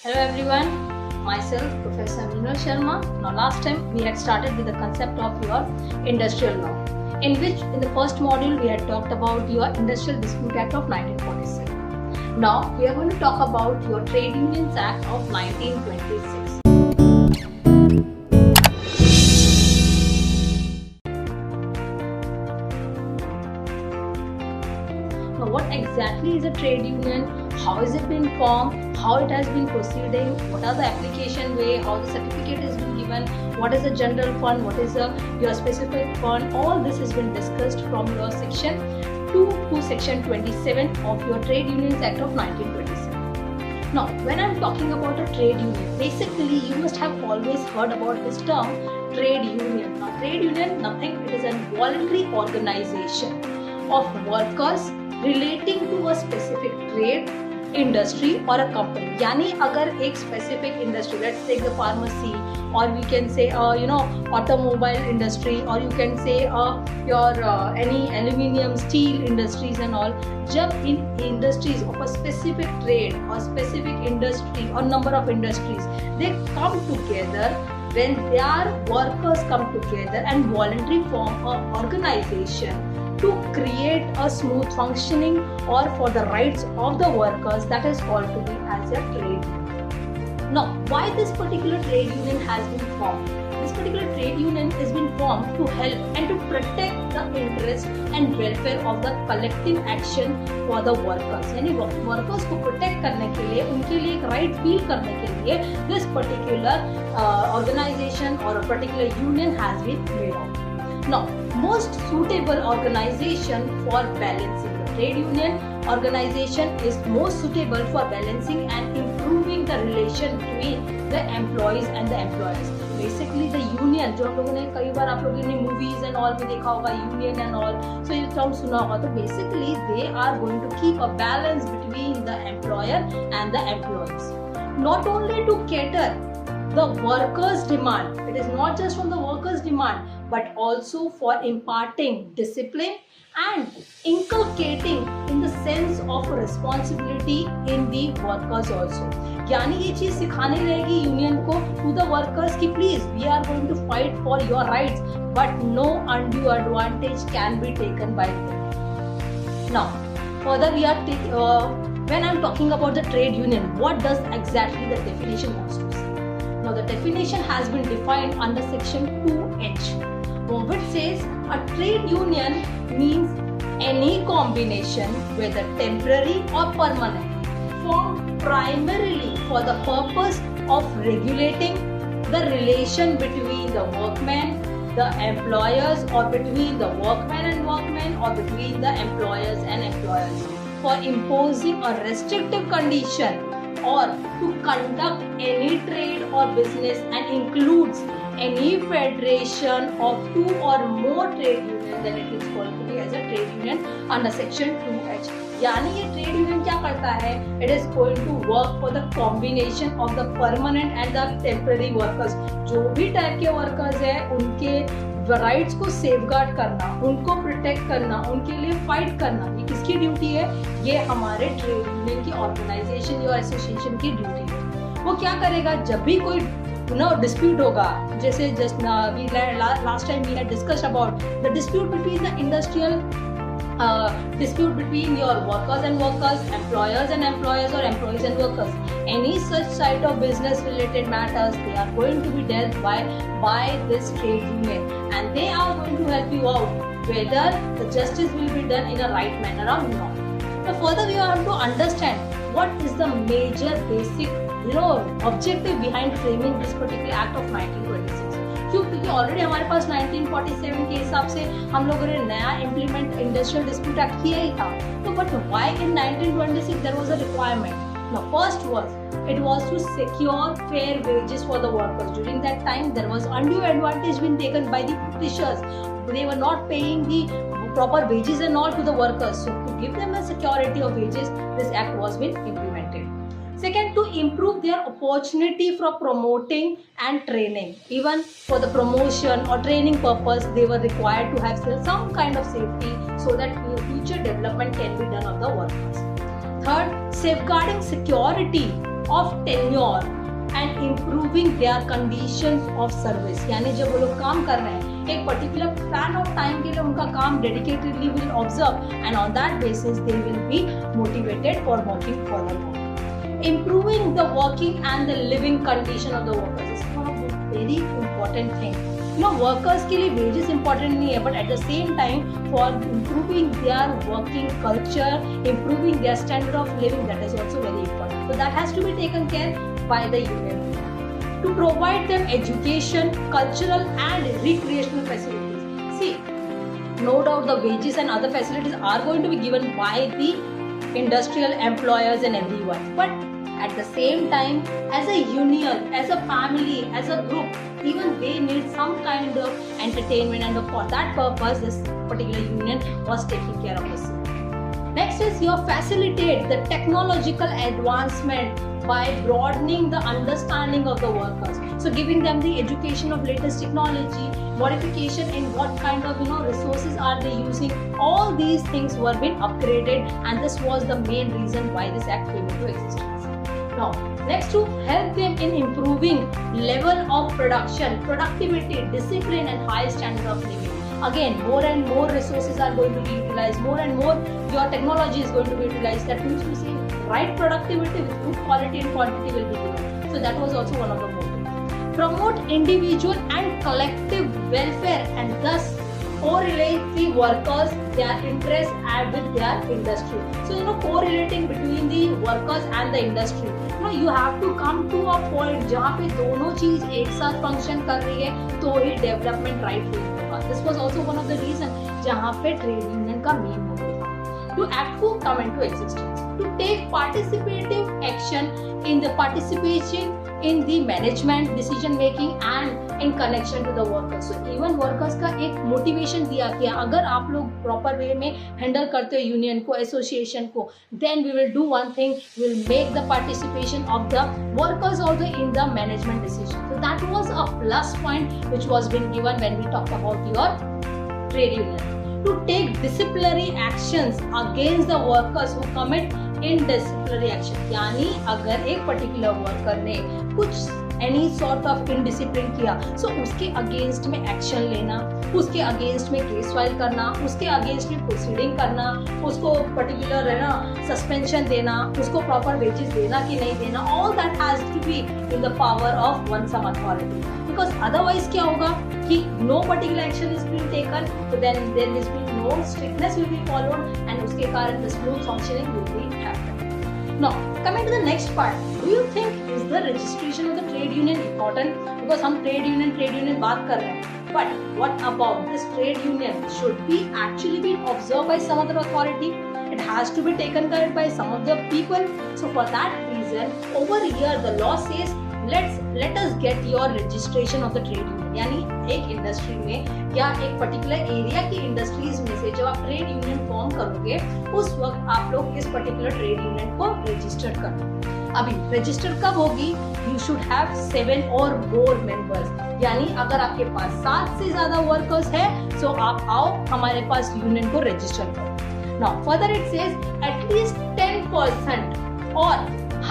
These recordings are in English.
Hello everyone, myself Professor Meenal Sharma. Now last time we had started with the concept of your industrial law, in which in the first module we had talked about your Industrial Dispute Act of 1947. Now we are going to talk about your Trade Unions Act of 1926. Now what exactly is a trade union? How is it been formed? How it has been proceeding? What are the application way? How the certificate is been given? What is a general fund? What is your specific fund? All this has been discussed from your section 2 to section 27 of your Trade Unions Act of 1927. Now, when I'm talking about a trade union, basically you must have always heard about this term, trade union. Now, trade union, nothing, it is a voluntary organization of workers relating to a specific trade, industry or a company. यानी अगर एक specific industry, let's take the pharmacy, or we can say automobile industry, or you can say any aluminium, steel industries and all. जब in industries of a specific trade or specific industry or number of industries, they come together, when their workers come together and voluntarily form an organization to create a smooth functioning or for the rights of the workers, that is called to be as a trade union. Now, why this particular trade union has been formed? This particular trade union has been formed to help and to protect the interest and welfare of the collective action for the workers. यानी workers को protect करने के लिए, उनके लिए एक right feel करने के लिए this particular organization or a particular union has been made of. Now, most suitable organization for balancing the trade union organization is most suitable for balancing and improving the relation between the employees and the employers. Basically, the union, जो हम लोगों ने कई बार आप लोगों ने movies and all में देखा होगा, union and all, so ये term सुना होगा. तो basically, they are going to keep a balance between the employer and the employees. Not only to cater the workers' demand, it is not just from the workers' demand, but also for imparting discipline and inculcating in the sense of responsibility in the workers also. यानी ये चीज सिखाने रहेगी union को to the workers कि please we are going to fight for your rights, but no undue advantage can be taken by them. Now, further we are when I'm talking about the trade union, what does exactly the definition wants to say? Now, the definition has been defined under section 2H. Which says a trade union means any combination, whether temporary or permanent, formed primarily for the purpose of regulating the relation between the workmen, the employers, or between the workmen and workmen, or between the employers and employers, for imposing a restrictive condition or to conduct any trade or business, and includes any federation of two or more trade unions, then it is called to be as a trade union under section 2H. यानी ये trade union क्या करता है? It is going to work for the combination of the permanent and the temporary workers. जो भी type के workers हैं, उनके राइट्स को सेफगार्ड करना, उनको प्रोटेक्ट करना, उनके लिए फाइट करना, ये किसकी ड्यूटी है? ये हमारे ट्रेड यूनियन की ऑर्गेनाइजेशन या एसोसिएशन की ड्यूटी है. वो क्या करेगा? जब भी कोई डिस्प्यूट होगा, जैसे just last time we had discussed about the dispute between the industrial dispute between your workers and workers, employers and employers, or employees and workers. Any such side of business related matters, they are going to be dealt by this trade union, and they are going to help you out whether the justice will be done in a right manner or not. Now further we have to understand what is the major basic objective behind framing this particular act of 1926. क्यों? क्योंकि already हमारे पास 1947 के हिसाब से हम लोगों ने नया इम्प्लीमेंट इंडस्ट्रियल डिस्प्यूट एक्ट किया ही था. तो but why in 1926 there was a requirement? Now first was to secure fair wages for the workers. During that time there was undue advantage being taken by the Britishers. They were not paying the proper wages and all to the workers. So to give them a security of wages, this act was being implemented. Second, to improve their opportunity for promoting and training. Even for the promotion or training purpose, they were required to have some kind of safety so that future development can be done of the workers. Third, safeguarding security of tenure and improving their conditions of service. यानी जब वो लोग काम कर रहे हैं एक particular plan of time के लिए उनका काम dedicatedly will observe and on that basis they will be motivated for working furthermore. Improving the working and the living condition of the workers is one of the very important thing. Workers के लिए wages important नहीं है, but at the same time for improving their working culture, improving their standard of living, that is also very important. So that has to be taken care by the union to provide them education, cultural and recreational facilities. See, no doubt the wages and other facilities are going to be given by the industrial employers and everyone, but at the same time, as a union, as a family, as a group, even they need some kind of entertainment, and for that purpose this particular union was taking care of this. Next is your facilitate the technological advancement by broadening the understanding of the workers. So giving them the education of latest technology, modification in what kind of resources are they using. All these things were being upgraded, and this was the main reason why this act came into existence. Now, next to help them in improving level of production, productivity, discipline and high standard of living. Again, more and more resources are going to be utilized, more and more your technology is going to be utilized. That means to say right productivity with good quality and quantity will be given. So that was also one of the motives. Promote individual and collective welfare and thus correlate the workers, their interests and with their industry. So correlating between the workers and the industry. You have to come to a point जहाँ पे दोनों चीज एक साथ function कर रही है तो ही डेवलपमेंट राइट होगा. This was also one of the reason जहाँ पे ट्रेड यूनियन का मेन मोटिव था. To act को come into existence, to take participative action in the participation in the management decision making and in connection to the workers. So even workers का एक motivation दिया कि अगर आप लोग proper way में handle करते हो union को, association को, then we will do one thing, we will make the participation of the workers also in the management decision. So that was a plus point which was being given when we talked about your trade union. To take disciplinary actions against the workers who commit indisciplinary action. यानी अगर एक particular worker ने कुछ any sort of indiscipline किया, सो उसके against में action लेना, उसके अगेंस्ट में केस फाइल करना, उसके अगेंस्ट में प्रोसीडिंग करना, उसको पर्टिकुलर है ना सस्पेंशन देना, उसको प्रॉपर वेजेस देना कि नहीं देना, all that has to be in the power of one some authority. Because otherwise क्या होगा कि no particular action is being taken, तो then there will be no strictness will be followed and उसके कारण the smooth functioning will be happen. Now, coming to the next part, do you think is the registration of the trade union important? Because हम trade union बात कर रहे हैं, but what about this trade union should be actually be observed by some other authority? It has to be taken care by some of the people. So for that reason, over here the law says let us get your registration of the trade union. यानी एक industry में या एक particular area की industries में से जब आप ट्रेड यूनियन फॉर्म करोगे उस वक्त आप लोग इस पर्टिकुलर ट्रेड यूनियन को रजिस्टर करो. अभी रजिस्टर कब होगी? You should have 7 or more members. यानी अगर आपके पास 7 से ज्यादा वर्कर्स है सो आप आओ हमारे पास यूनियन को रजिस्टर करो. Now further it says at least 10% or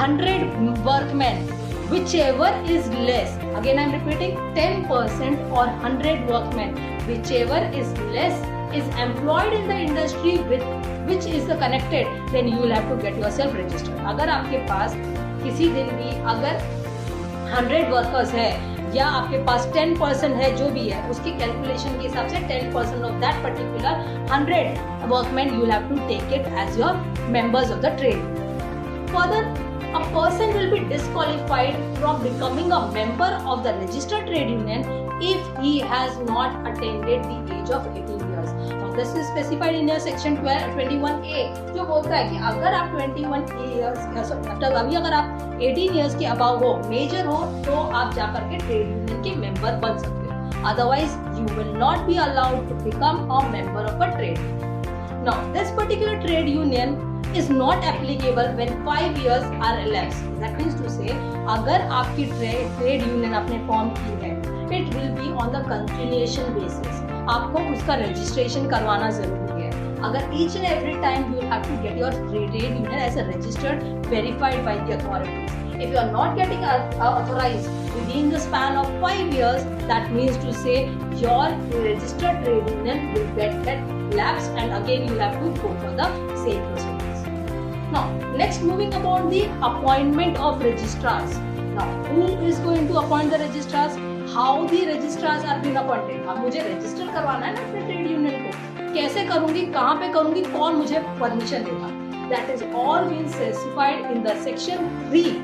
100 workmen whichever is less. Again I am repeating, 10% or 100 workmen whichever is less is employed in the industry with which is the connected, then you will have to get yourself registered. अगर आपके पास किसी दिन भी अगर 100 workers है या आपके पास 10% है जो भी है उसकी कैलकुलेशन के हिसाब से 10% of that particular 100 workmen you will have to take it as your members of the trade. Further, a person will be disqualified from becoming a member of the registered trade union if he has not attained the age of 18 years. Now this is specified in your section 21A जो बोलता है कि अगर आप 21 years मतलब अभी अगर आप 18 years के above हो, मेजर हो, तो आप जाकर के ट्रेड यूनियन के मेंबर बन सकते हो. Otherwise you will not be allowed to become a member of a trade union. Now this particular trade union is not applicable when 5 years are elapsed. That means to say, अगर आपकी trade union आपने form की है, it will be on the continuation basis. आपको उसका registration करवाना जरूरी है. अगर each and every time you have to get your trade union as a registered, verified by the authorities. If you are not getting authorized within the span of 5 years, that means to say your registered trade union will get lapsed, and again you have to go for the same procedures. Now, next, moving about the appointment of registrars. Now, who is going to appoint the registrars? How the registrars are being appointed? अब मुझे register करवाना है ना अपने trade union को, कैसे करूँगी, कहाँ पे करूँगी, कौन मुझे permission देगा? That is all been specified in the section 3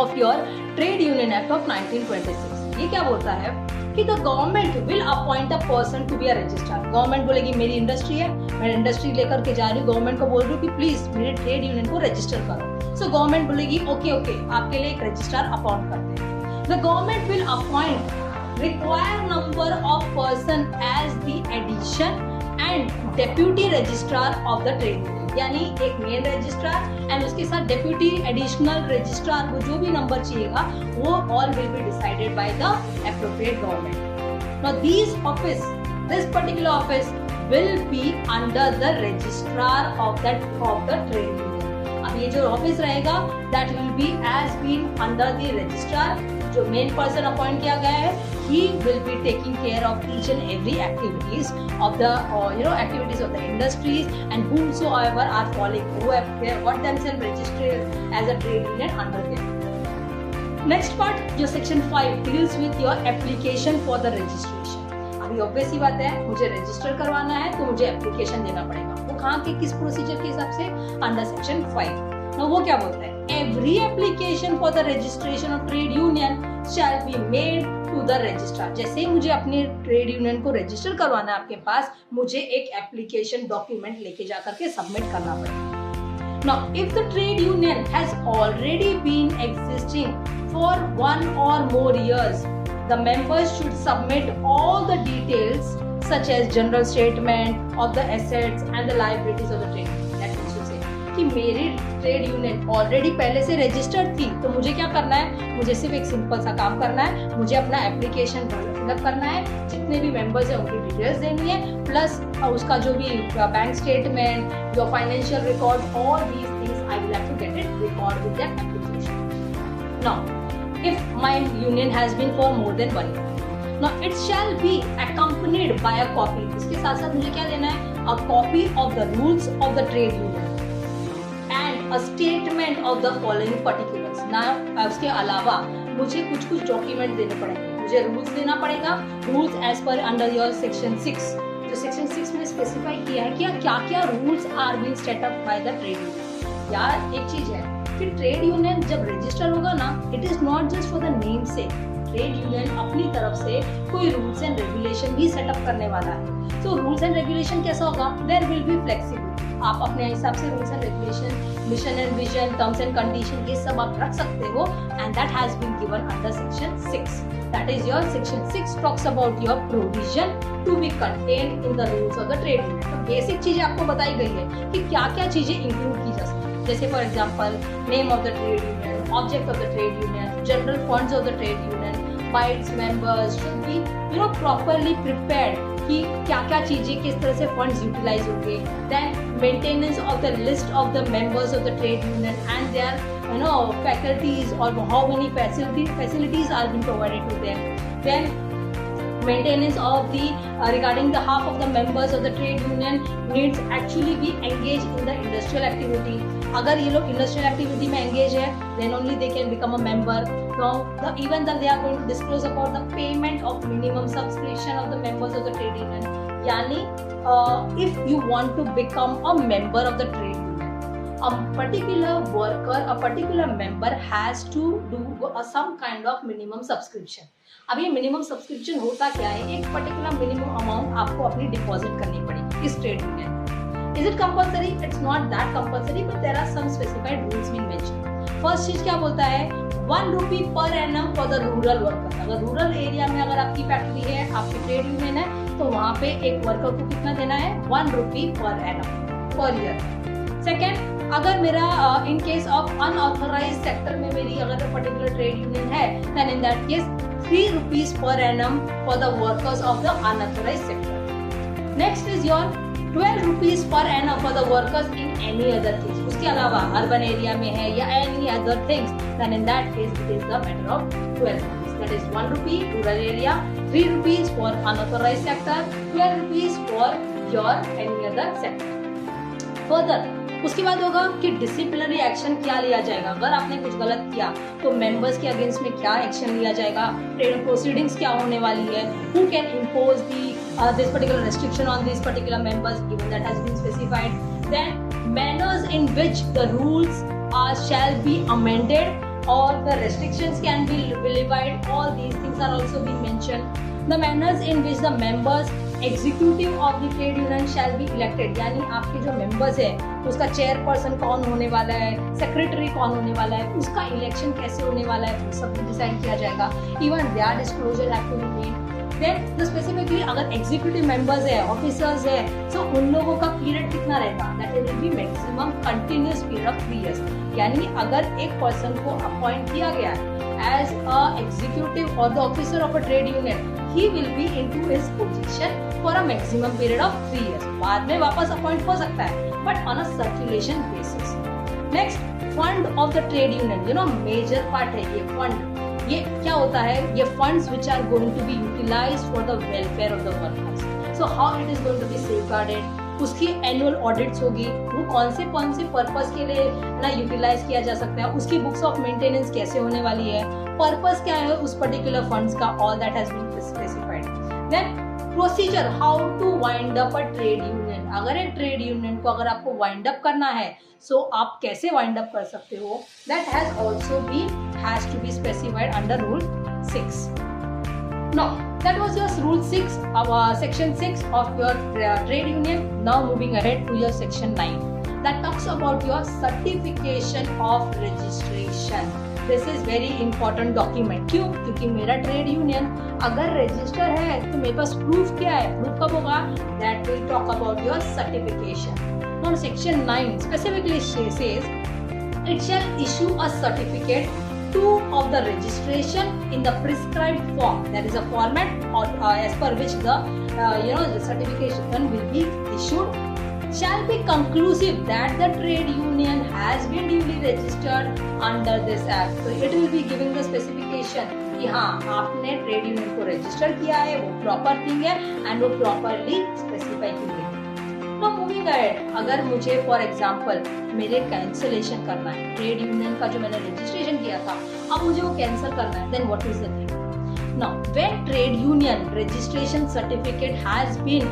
of your Trade Union Act of 1926. ये क्या बोलता है कि the government will appoint a person to be a registrar. Government बोलेगी मेरी इंडस्ट्री है, मैं इंडस्ट्री लेकर के जा रही हूँ, गवर्नमेंट को बोल रही हूँ कि प्लीज मेरे ट्रेड यूनियन को रजिस्टर करो. सो गवर्नमेंट बोलेगी ओके आपके लिए एक रजिस्ट्रार अपॉइंट करते हैं. The government will appoint required number of person as the addition and deputy registrar of the trade union. यानी एक मेन रजिस्ट्रार एंड उसके साथ डेप्यूटी एडिशनल रजिस्ट्रार को जो भी नंबर चाहिएगा वो all will be decided by the appropriate government. Now this particular office will be under the registrar of the trade union. अब ये जो ऑफिस रहेगा that will be as been under the registrar. जो main person appoint किया गया है he will be taking care of each and every activities of the activities of the industries and whomsoever are following who have got themselves registered as a trade union under them. Next part जो section 5 deals with your application for the registration. अभी obvious ही बात है, मुझे register करवाना है तो मुझे application देना पड़ेगा. वो कहाँ के किस प्रोसीजर के हिसाब से? Under section 5. Now वो क्या बोलता है? Every application for the registration of trade union shall be made to the registrar. जैसे ही मुझे अपने ट्रेड यूनियन को रजिस्टर करवाना है आपके पास, मुझे एक एप्लीकेशन डॉक्यूमेंट लेके जाकर के सबमिट करना पड़ेगा. Now, if the trade union has already been existing for 1 or more years, the members should submit all the details such as general statement of the assets and the liabilities of the trade union. That means to say कि मेरी trade union already पहले से registered थी, तो मुझे क्या करना है? मुझे सिर्फ एक सिंपल सा काम करना है, मुझे अपना एप्लीकेशन फिलअप करना है, जितने भी मेंबर्स हैं उनकी डिटेल्स देनी है, प्लस उसका जो भी bank statement, your financial record, all these things I will have to get it record with that application. Now if my union has been for more than 1 year, now it shall be accompanied by a copy. इसके साथ साथ मुझे क्या देना है? A copy of the rules of the trade union a statement of the following particulars. ना उसके अलावा मुझे कुछ डॉक्यूमेंट देने पड़ेंगे. मुझे रूल्स देना पड़ेगा, rules as per under your section 6. जो सेक्शन 6 में स्पेसिफाई किया है कि क्या rules are being set up by the trade union. यार एक चीज है कि ट्रेड यूनियन जब रजिस्टर होगा ना, it is not just for the name से. ट्रेड यूनियन अपनी तरफ से कोई रूल्स एंड रेगुलेशन भी सेटअप करने वाला है. सो रूल्स एंड रेगुलेशन कैसा होगा? There will be flexibility. आप अपने हिसाब से rules and regulation, mission and vision, terms and condition ये सब आप रख सकते हो, and that has been given under section 6. That is your section 6 talks about your provision to be contained in the rules of the trade union. तो basic चीजें आपको बताई गई है कि क्या क्या चीजें इंक्लूड की जा सकती है. जैसे for example name of the trade union, object of the trade union, general funds of the trade union, by its members should be properly prepared कि क्या चीजें किस तरह से फंड्स यूटिलाइज होंगे. Then maintenance of the list of the members of the trade union and their faculties और how many facilities are being provided to them. Then maintenance of the regarding the half of the members of the trade union needs actually be engaged in the industrial activity. अगर ये लोग industrial activity में engage है, then only they can become a member. Now, even then they are going to disclose about the payment of minimum subscription of the members of the trade union. यानी if you want to become a member of the trade union, a particular worker, a particular member has to do some kind of minimum subscription. अब ये minimum subscription होता क्या है? एक particular minimum amount आपको अपनी deposit करनी पड़ेगी इस trade union. Is it compulsory? It's not that compulsory, but there are some specified rules being mentioned. First चीज क्या बोलता है? 1 rupee per annum for the rural worker. अगर रूरल एरिया में अगर आपकी फैक्ट्री है, आपकी ट्रेड यूनियन है, तो वहाँ पे एक वर्कर को कितना देना है? 1 rupee per annum per year. Second, अगर मेरा in case of unauthorized sector में मेरी अगर पर्टिकुलर ट्रेड यूनियन है, then in that case 3 rupees per annum for the workers of the unauthorized sector. Next is your 12 rupees per annum for the workers in any other case. उसके अलावा urban area में है या any other things, then in that case it is the matter of 12 rupees. That is 1 rupee rural area, 3 rupees for unauthorized sector, 12 rupees for your any other sector. Further, उसके बाद होगा कि disciplinary action क्या लिया जाएगा. अगर आपने कुछ गलत किया तो मेंबर्स के अगेंस्ट में क्या एक्शन लिया जाएगा, प्रोसीडिंग्स क्या होने वाली है, who can impose this particular restriction on this particular members, even that has been specified. Then manners in which the rules shall be amended or the restrictions can be vilified, all these things are also being mentioned. The manners in which the members executive of the trade union shall be elected, यानी आपके जो members है उसका chairperson कौन होने वाला है, secretary कौन होने वाला है, उसका इलेक्शन कैसे होने वाला है, वो सब डिसाइड किया जाएगा. Even their disclosure have to be made. Then तो स्पेसिफिकली अगर एग्जीक्यूटिव मेंबर्स है, ऑफिसर्स है, तो उन लोगों का पीरियड कितना रहेगा, that will be maximum continuous period of 3 years. यानी अगर एक पर्सन को अपॉइंट किया गया है एज अ एग्जीक्यूटिव और the officer of a trade union, he will be into his position for a maximum period of 3 years. बाद में वापस अपॉइंट हो सकता है, but on a circulation basis. Next, fund of the trade union, you know major part है ये fund. ये क्या होता है, ये funds which are going to be utilized for the welfare of the workers. So how it is going to be safeguarded? उसकी annual audits होगी, वो कौन से पर्पस के लिए ना यूटिलाइज किया जा सकता है, उसकी बुक्स ऑफ मेंटेनेंस कैसे होने वाली है, पर्पस क्या है उस पर्टिकुलर फंड्स का, all that has been specified. Then procedure how to wind up a trade union. अगर एक ट्रेड यूनियन को अगर आपको वाइंड अप करना है, सो आप कैसे वाइंड अप कर सकते हो, that has also been has to be specified under rule 6. Now, that was your rule 6, section 6 of your trade union. Now moving ahead to your section 9. That talks about your certification of registration. This is very important document. क्यों? क्योंकि मेरा trade union अगर register है तो मेरे पास proof क्या है, proof कब होगा, that will talk about your certification. Now section 9 specifically says it shall issue a certificate of the registration in the prescribed form. That is a format or as per which the the certification will be issued. Shall be conclusive that the trade union has been duly registered under this act. So it will be giving the specification कि हाँ आपने trade union को register किया है, वो proper thing है and वो properly specify की गई है. Now moving ahead, अगर मुझे फॉर एग्जाम्पल मेरे कैंसिलेशन करना है, ट्रेड यूनियन का जो मैंने रजिस्ट्रेशन किया था अब मुझे वो कैंसिल करना है, then what is the thing. Now, when trade union registration certificate has been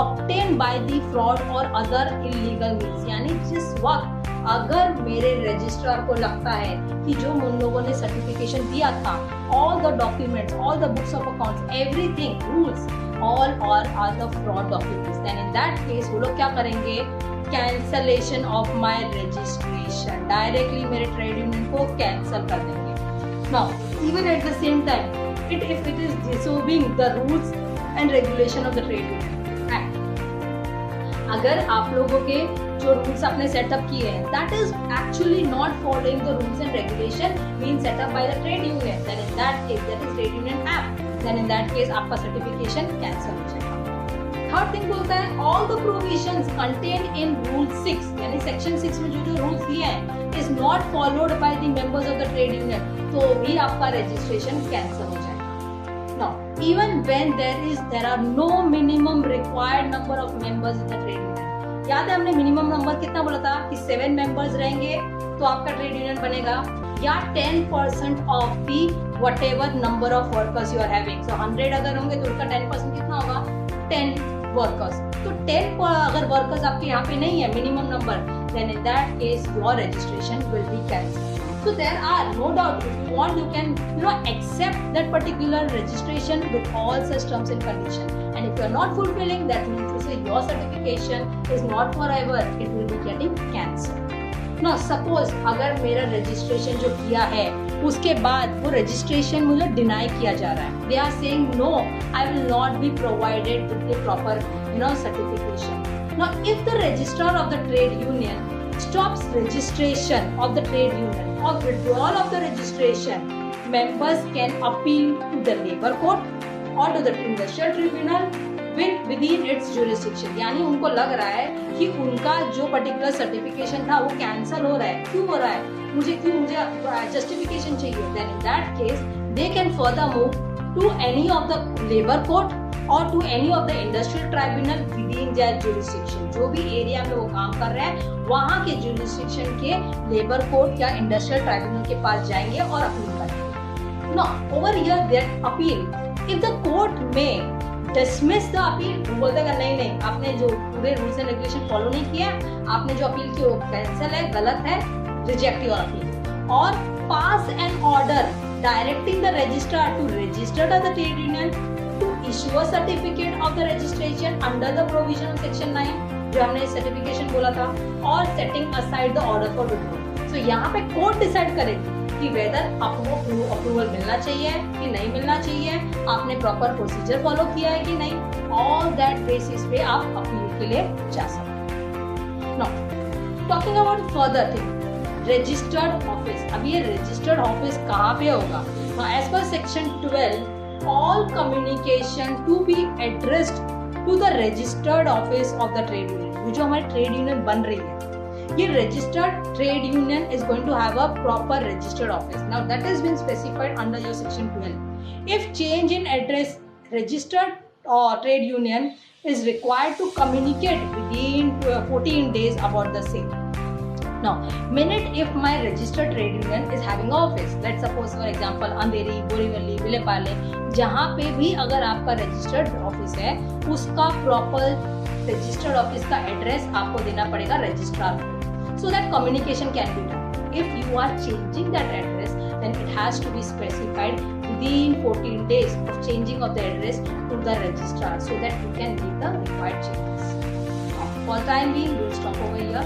obtained by the fraud or other illegal means, यानी जिस वक्त अगर मेरे रजिस्ट्रार को लगता है कि जो उन लोगों ने सर्टिफिकेशन दिया था, all the documents, all the books of accounts, everything, rules, all are the fraud documents, then in that case वो लोग क्या करेंगे, cancellation of my registration, directly मेरे trade union को cancel कर देंगे. Now, even at the same time, if it is disobeying the rules and regulation of the trade union act, अगर आप लोगों के जो रूल्स आपने सेटअप किए हैं that is actually not following the rules and regulation being set up by the trade union, then in that case that is trade union act, then in that case आपका certification cancel हो जाएगा. Third thing बोलता है all the provisions contained in rule 6, यानी section 6 में जो rules दिए हैं is not followed by the members of the trade union, तो भी आपका रजिस्ट्रेशन कैंसिल हो जाएगा. Now, even when there are no minimum required number of members in the trade union, याद है हमने मिनिमम नंबर कितना बोला था कि 7 मेंबर्स रहेंगे तो आपका ट्रेड यूनियन बनेगा, या 10% of the whatever number of workers you are having. So 100 अगर होंगे तो उसका 10% कितना होगा, 10 वर्कर्स. तो 10 अगर वर्कर्स आपके यहाँ पे नहीं है minimum number, then in that case your registration will be cancelled. So there are no doubt, if you want you can accept that particular registration with all such terms and conditions, and if you are not fulfilling, that means to say your certification is not forever, it will be getting cancelled. Now suppose अगर मेरा registration जो किया है उसके बाद वो registration मुझे deny किया जा रहा है, they are saying no, I will not be provided with the proper certification. Now if the registrar of the trade union stops registration of the trade union or withdrawal of the registration, members can appeal to the labor court or to the industrial tribunal within its jurisdiction, यानी उनको लग रहा है कि उनका जो particular certification था वो कैंसिल हो रहा है, क्यों हो रहा है, मुझे जस्टिफिकेशन चाहिए, then in that case they can further move to any of the labour court और to any of the industrial tribunal within their jurisdiction. जो भी एरिया में वो काम कर रहे हैं वहाँ के जुरिस्डिक्शन के लेबर कोर्ट या इंडस्ट्रियल ट्राइब्यूनल के पास जाएंगे और अपील करेंगे। Now over here that appeal, if the court में डिसमिस द अपील, बोलते हैं नहीं आपने जो पूरे रूल्स एंड रेगुलेशन फॉलो नहीं किया, आपने जो अपील की वो कैंसिल है, गलत है, रिजेक्ट योर अपील, और pass an order directing the registrar to register the trade union to issue a certificate of the registration under the provision of section 9, जो हमने सर्टिफिकेशन बोला था, और setting aside the order for withdrawal. So यहाँ पे court decide करेगी कि weather आपको अप्रूवल मिलना चाहिए कि नहीं मिलना चाहिए, आपने प्रॉपर प्रोसीजर फॉलो किया है कि नहीं, ऑल दैट बेसिस पे आप अपील के लिए जा सकते हैं। Now talking about further thing, registered office. अब ये रजिस्टर्ड ऑफिस कहाँ पे होगा? As per section 12, all communication to be addressed to the registered office of the trade union. जो हमारी ट्रेड यूनियन बन रही है, ये registered trade union is going to have a proper registered office. Now that has been specified under your section 12. If change in address, registered trade union is required to communicate within 14 days about the same. Now, minute if my registered trade union is having office, let's suppose for example अंधेरी, बोरीवली, विलेपाले, जहाँ पे भी अगर आपका registered office है, उसका proper registered office का address आपको देना पड़ेगा registrar को, so that communication can be done. If you are changing that address, then it has to be specified within 14 days of changing of the address to the registrar, so that you can make the required changes. Now, for the time being, we'll stop over here.